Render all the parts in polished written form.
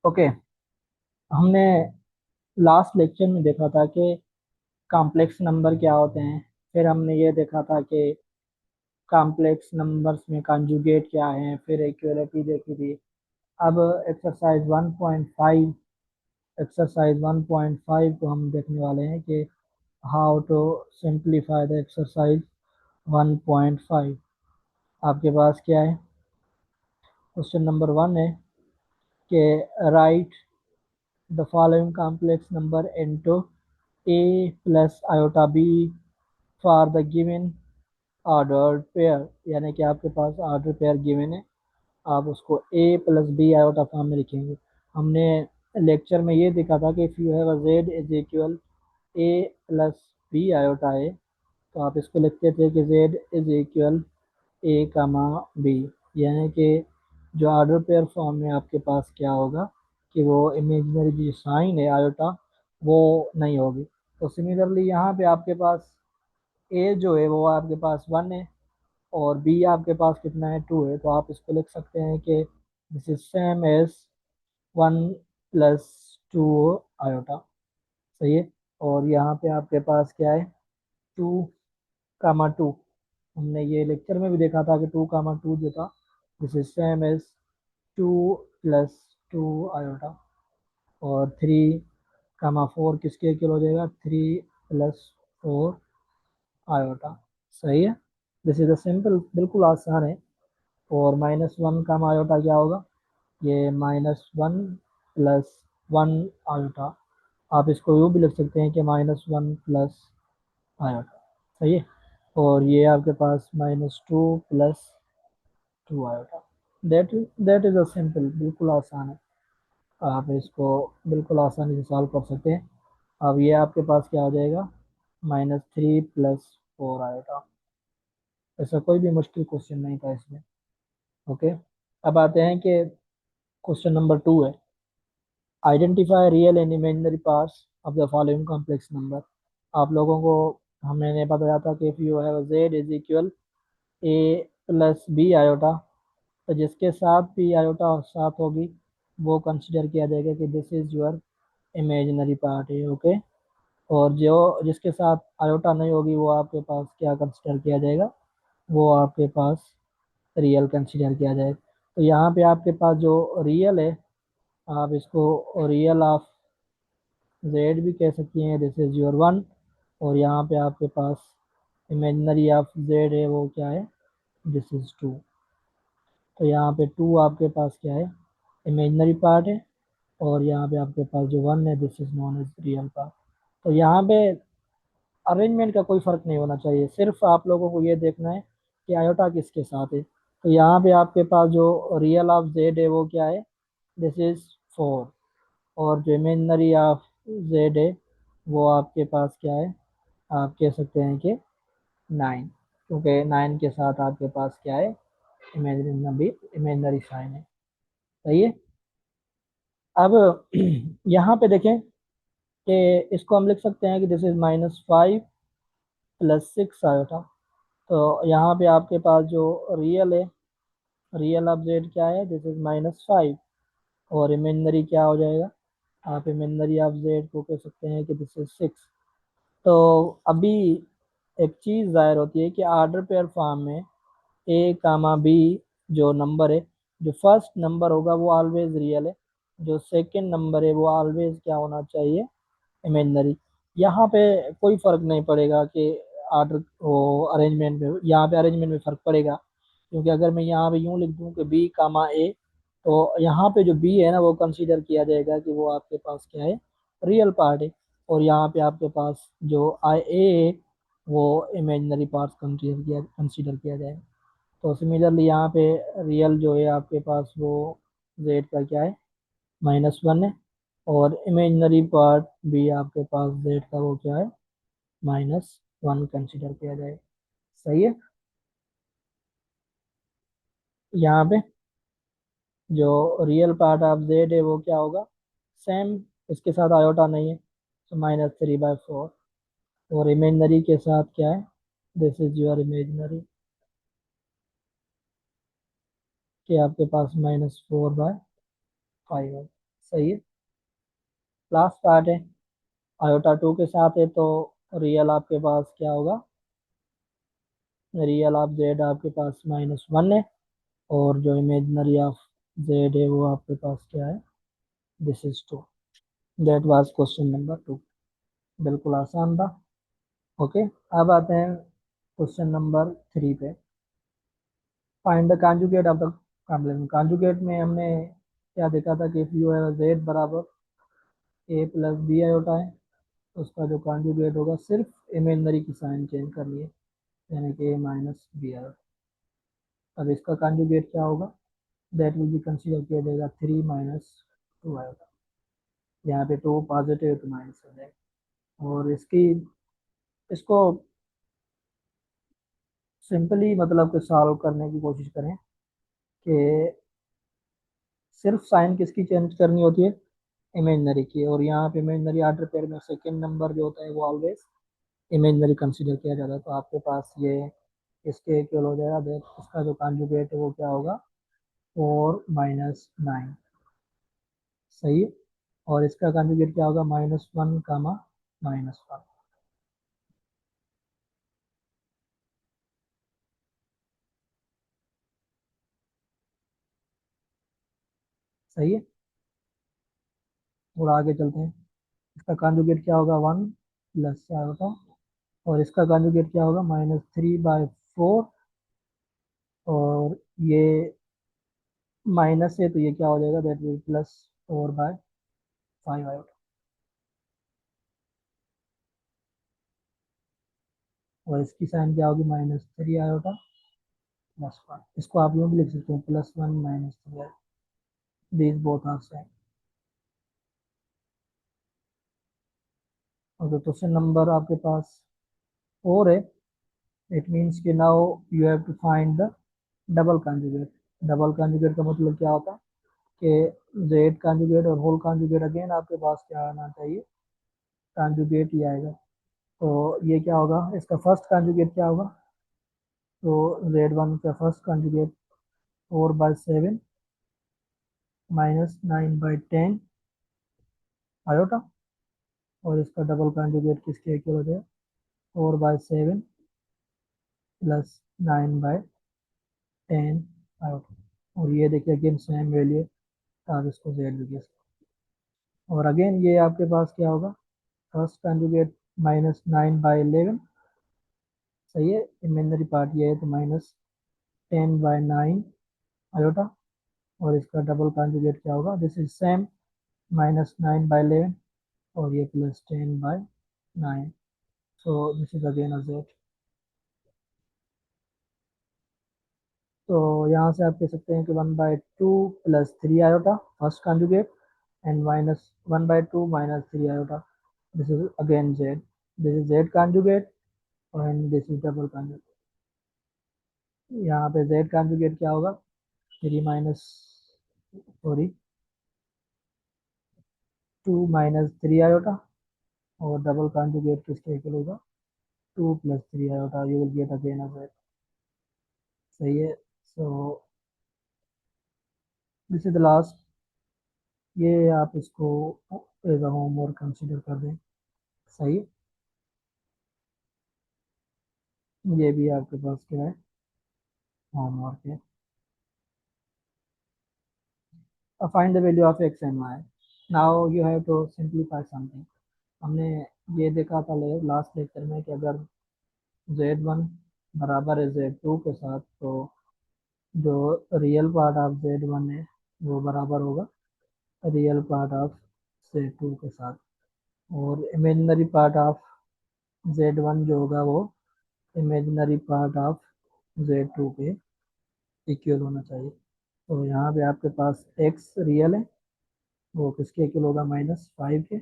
Okay. हमने last lecture में देखा था कि कॉम्प्लेक्स नंबर क्या होते हैं। फिर हमने ये देखा था कि कॉम्प्लेक्स नंबर्स में कंजुगेट क्या है, फिर इक्वलिटी देखी थी। अब एक्सरसाइज 1.5 एक्सरसाइज 1.5 को हम देखने वाले हैं कि how to simplify the exercise 1.5। आपके पास क्या है? क्वेश्चन नंबर 1 है कि right the following complex number into a plus iota b for the given order pair. यानी कि आपके पास ऑर्डर पेयर गिवन है, आप उसको a plus B iota form में लिखेंगे। हमने लेक्चर में ये देखा था कि if you have a z is equal a plus B iota है, तो आप इसको लिखते थे कि z is equal A comma B. यानी कि जो ऑर्डर पेयर फॉर्म में आपके पास क्या होगा कि वो इमेजिनरी जो साइन है आयोटा वो नहीं होगी। तो सिमिलरली यहाँ पे आपके पास ए जो है वो आपके पास 1 है और बी आपके पास कितना है, 2 है। तो आप इसको लिख सकते हैं कि this is same as 1 plus 2 iota. सही है। और यहाँ पे आपके पास क्या है, 2 कामा 2। हमने ये लेक्चर में भी देखा था कि 2 कामा 2 जो था this is same as 2 plus 2 iota. और 3 कामा 4 किसके इक्वल हो जाएगा, 3 प्लस 4 आयोटा। सही है। दिस इज अ सिंपल, बिल्कुल आसान है। और -1 कामा आयोटा क्या होगा, ये -1 प्लस 1 आयोटा। आप इसको यूँ भी लिख सकते हैं कि -1 प्लस आयोटा। सही है। और ये आपके पास -2 plus 2 iota. That is a simple, बिल्कुल आसान है। आप इसको बिल्कुल आसानी से सॉल्व कर सकते हैं। अब ये आपके पास क्या हो जाएगा, -3 प्लस 4 आयोटा। ऐसा कोई भी मुश्किल क्वेश्चन नहीं था इसमें। ओके। अब आते हैं कि क्वेश्चन नंबर 2 है, identify real and imaginary parts of the following complex number. आप लोगों को हमने बताया था कि if you have Z is equal A plus B iota, तो जिसके साथ भी आयोटा साथ होगी वो कंसिडर किया जाएगा कि this is your imaginary part है। ओके। और जो जिसके साथ आयोटा नहीं होगी वो आपके पास क्या कंसिडर किया जाएगा, वो आपके पास रियल कंसिडर किया जाएगा। तो यहाँ पे आपके पास जो रियल है, आप इसको रियल ऑफ जेड भी कह सकती हैं, दिस इज योर 1। और यहाँ पे आपके पास इमेजिनरी ऑफ जेड है, वो क्या है, दिस इज 2। तो यहाँ पे 2 आपके पास क्या है, इमेजिनरी पार्ट है। और यहाँ पे आपके पास जो 1 है this is known as real part. तो यहाँ पे अरेंजमेंट का कोई फर्क नहीं होना चाहिए, सिर्फ आप लोगों को ये देखना है कि आयोटा किसके साथ है। तो यहाँ पे आपके पास जो रियल ऑफ जेड है वो क्या है, दिस इज 4। और जो इमेजिनरी ऑफ जेड है वो आपके पास क्या है, आप कह सकते हैं कि 9, क्योंकि 9 के साथ आपके पास क्या है, इमेजिनरी इमेजिनरी साइन है। सही है। अब यहाँ पे देखें कि इसको हम लिख सकते हैं कि दिस इज -5 प्लस 6 आयोटा। तो यहाँ पे आपके पास जो रियल है, रियल ऑफ जेड क्या है, दिस इज -5। और इमेजिनरी क्या हो जाएगा, आप इमेजिनरी ऑफ जेड को कह सकते हैं कि दिस इज 6। तो अभी एक चीज़ जाहिर होती है कि ऑर्डर पेयर फॉर्म में ए कामा बी जो नंबर है, जो फर्स्ट नंबर होगा वो ऑलवेज रियल है, जो सेकंड नंबर है वो ऑलवेज क्या होना चाहिए, इमेजिनरी। यहाँ पे कोई फर्क नहीं पड़ेगा कि ऑर्डर वो अरेंजमेंट में, यहाँ पे अरेंजमेंट में फर्क पड़ेगा, क्योंकि अगर मैं यहाँ पे यूँ लिख दूँ कि बी कामा ए, तो यहाँ पे जो बी है ना वो कंसीडर किया जाएगा कि वो आपके पास क्या है, रियल पार्ट है। और यहाँ पे आपके पास जो आई ए है वो इमेजिनरी पार्ट कंसीडर किया जाएगा। तो सिमिलरली यहाँ पे रियल जो है आपके पास वो जेड का क्या है, -1 है। और इमेजिनरी पार्ट भी आपके पास जेड का वो क्या है, -1 कंसिडर किया जाए। सही है। यहाँ पे जो रियल पार्ट ऑफ जेड है वो क्या होगा, सेम, इसके साथ आयोटा नहीं है, तो -3/4। और इमेजिनरी के साथ क्या है, दिस इज योर इमेजिनरी, कि आपके पास -4/5 है। सही है। लास्ट पार्ट है, आयोटा टू के साथ है तो रियल आपके पास क्या होगा, रियल ऑफ जेड आपके पास -1 है, और जो इमेजनरी ऑफ जेड है वो आपके पास क्या है, this is 2। That was question number 2। बिल्कुल आसान था। ओके, अब आते हैं क्वेश्चन नंबर 3 पे। Find the conjugate of the complement. Conjugate में हमने क्या देखा था कि इफ यू हैव जेड बराबर ए प्लस बी आयोटा है, तो उसका जो कॉन्जुगेट होगा सिर्फ इमेजनरी की साइन चेंज करनी है, यानी कि ए माइनस बी आयोटा। अब इसका कॉन्जुगेट क्या होगा, दैट विल बी कंसीडर किया जाएगा 3 माइनस 2 आयोटा। यहाँ पे 2 पॉजिटिव तो माइनस हो जाएगा। और इसको सिंपली मतलब कि सॉल्व करने की कोशिश करें कि सिर्फ साइन किसकी चेंज करनी होती है, इमेजनरी की। और यहाँ पे इमेजनरी ऑर्डर पेयर में सेकंड नंबर जो होता है वो ऑलवेज इमेजनरी कंसीडर किया जाता है। तो आपके पास ये इसके इक्वल हो जाएगा, देख इसका जो कॉन्जुगेट है वो क्या होगा, 4 - 9। सही है। और इसका कॉन्जुगेट क्या होगा, -1 कामा -1। सही है। और आगे चलते हैं, इसका कॉन्जुगेट क्या होगा, 1 प्लस क्या होगा, और इसका कॉन्जुगेट क्या होगा, -3/4। और ये माइनस है तो ये क्या हो जाएगा, दैट विल +4/5 आएगा। और इसकी साइन क्या होगी, -3 आयोटा +1। इसको आप यूँ भी लिख सकते हैं, +1 -3 iota. These both are same. और जो क्वेश्चन नंबर आपके पास 4 है, इट मीन्स कि now you have to find the double conjugate. Double conjugate का मतलब क्या होता है कि जेड कॉन्जुगेट और होल कॉन्जुगेट अगेन आपके पास क्या आना चाहिए, कॉन्जुगेट ही आएगा। तो ये क्या होगा, इसका फर्स्ट कॉन्जुगेट क्या होगा, तो Z1 का फर्स्ट कॉन्जुगेट 4/7 -9/10 आयोटा। और इसका डबल कॉन्जुगेट किसके इक्वल हो जाएगा, 4/7 +9/10 आयोटा। और ये देखिए अगेन सेम वैल्यू, आप इसको जेड भी कह सकते हैं। और अगेन ये आपके पास क्या होगा, फर्स्ट कॉन्जुगेट -9/11। सही है। इमेजनरी पार्ट ये है तो -10/9 आयोटा। और इसका डबल कॉन्जुगेट क्या होगा, दिस इज सेम, -9/11, और ये +10/9। So this is again a Z. तो यहाँ से आप कह सकते हैं कि 1/2 +3 iota first conjugate, and -1/2 -3 iota, this is again Z. This is Z conjugate, and this is double conjugate. यहाँ पे जेड कॉन्जुगेट क्या होगा, 3 माइनस सॉरी 2 - 3 आयोटा। और डबल कॉन्जुगेट किसके इक्वल होगा, 2 + 3 iota, you will get again a Z. सही है। So this is the last. ये आप इसको एज अ होमवर्क कंसिडर कर दें। सही। ये भी आपके पास क्या है, होमवर्क है। Find the value of X and Y. Now you have to simplify something. हमने ये देखा था लास्ट लेक्चर में कि अगर Z1 बराबर है Z2 के साथ, तो जो रियल पार्ट ऑफ Z1 है वो बराबर होगा रियल पार्ट ऑफ Z2 के साथ। और इमेजिनरी पार्ट ऑफ Z1 जो होगा वो इमेजिनरी पार्ट ऑफ Z2 के इक्वल होना चाहिए। तो यहाँ पे आपके पास x रियल है, वो किसके इक्वल होगा, -5 के।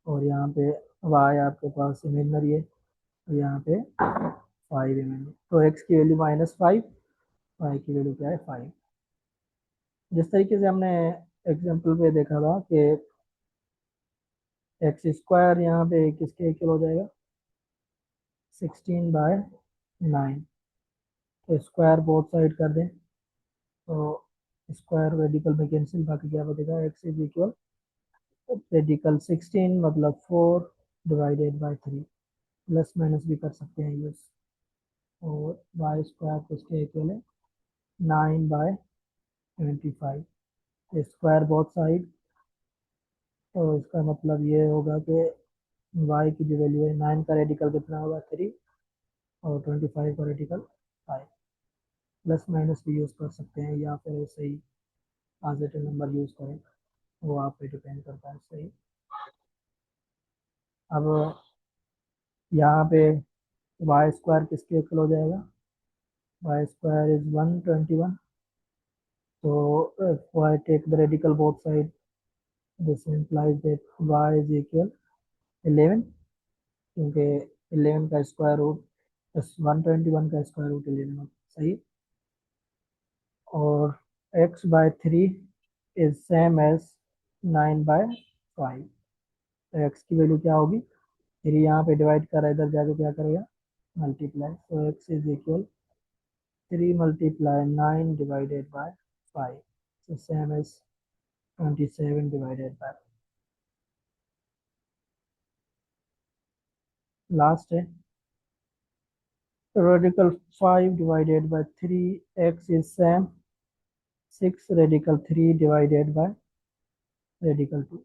और यहाँ पे y आपके पास इमेजिनरी है, तो यहाँ पे 5 इमेजिनरी। तो x की वैल्यू -5, y की वैल्यू क्या है, 5। जिस तरीके से हमने एग्जाम्पल पे देखा था कि x² यहाँ पे किसके इक्वल हो जाएगा, 16/9। तो स्क्वायर बोथ साइड कर दें, तो स्क्वायर रेडिकल में कैंसिल, बाकी क्या बचेगा, एक्स इज इक्वल रेडिकल 16 मतलब 4 डिवाइडेड बाई 3, प्लस माइनस भी कर सकते हैं यूज। और वाई स्क्वायर किसके इक्वल है, 9/25, स्क्वायर बोथ साइड। तो इसका मतलब ये होगा कि y की जो वैल्यू है 9 का रेडिकल कितना होगा 3, और 25 का रेडिकल 5। प्लस माइनस भी यूज़ कर सकते हैं या फिर ऐसे ही पॉजिटिव नंबर यूज़ करें, वो आप पे डिपेंड करता है। सही। अब यहाँ पे वाई स्क्वायर किसके इक्वल हो जाएगा, वाई स्क्वायर इज 121। तो why take the radical both side, this implies that y is equal 11, क्योंकि 11 का स्क्वायर रूट प्लस 121 का स्क्वायर रूट 11। सही। और x/3 इज सेम एज 9/5। तो x की वैल्यू क्या होगी, फिर यहाँ पे डिवाइड कर रहा है, इधर जाके क्या करेगा, मल्टीप्लाई। तो x is equal 3 multiply 9 divided by 5, so same as 27 divided by. Last है radical 5 divided by 3, x is same 6 radical 3 divided by radical 2।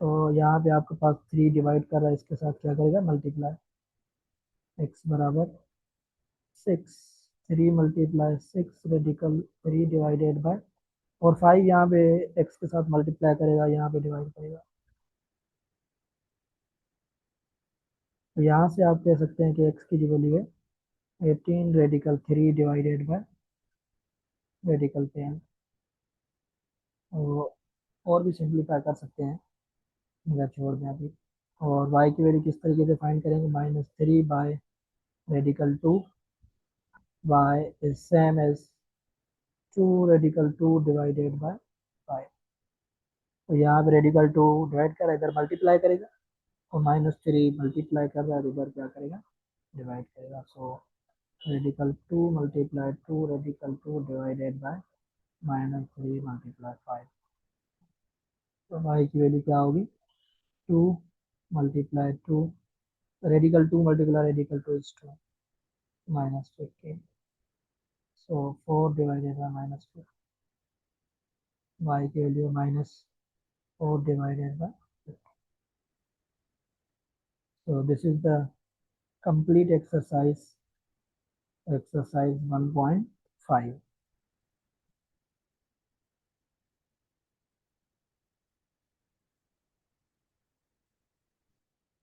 तो यहाँ पे आपके पास 3 डिवाइड कर रहा है, इसके साथ क्या करेगा, मल्टीप्लाई। x बराबर 6, 3 मल्टीप्लाई 6 रेडिकल 3 डिवाइडेड बाय, और 5 यहाँ पे x के साथ मल्टीप्लाई करेगा, यहाँ पे डिवाइड करेगा। तो यहाँ से आप कह सकते हैं कि x की जो वैल्यू है 18 रेडिकल 3 डिवाइडेड बाय रेडिकल 10। और भी सिंप्लीफाई कर सकते हैं, मगर छोड़ दें अभी। और y की वैल्यू किस तरीके से फाइंड करेंगे, -3 by radical 2, y is same as 2 radical 2 divided by 5। तो यहाँ पे रेडिकल 2 डिवाइड कर रहा है, इधर मल्टीप्लाई करेगा, और -3 मल्टीप्लाई कर रहा है, इधर क्या करेगा, डिवाइड करेगा। So radical 2 multiply 2 radical 2 divided by -3 multiply 5। तो y की वैल्यू क्या होगी, 2 multiply 2 radical 2 multiply radical 2 is 2, -15। So 4 divided by -4, y की value -4 divided by. So this is the complete exercise 1.5.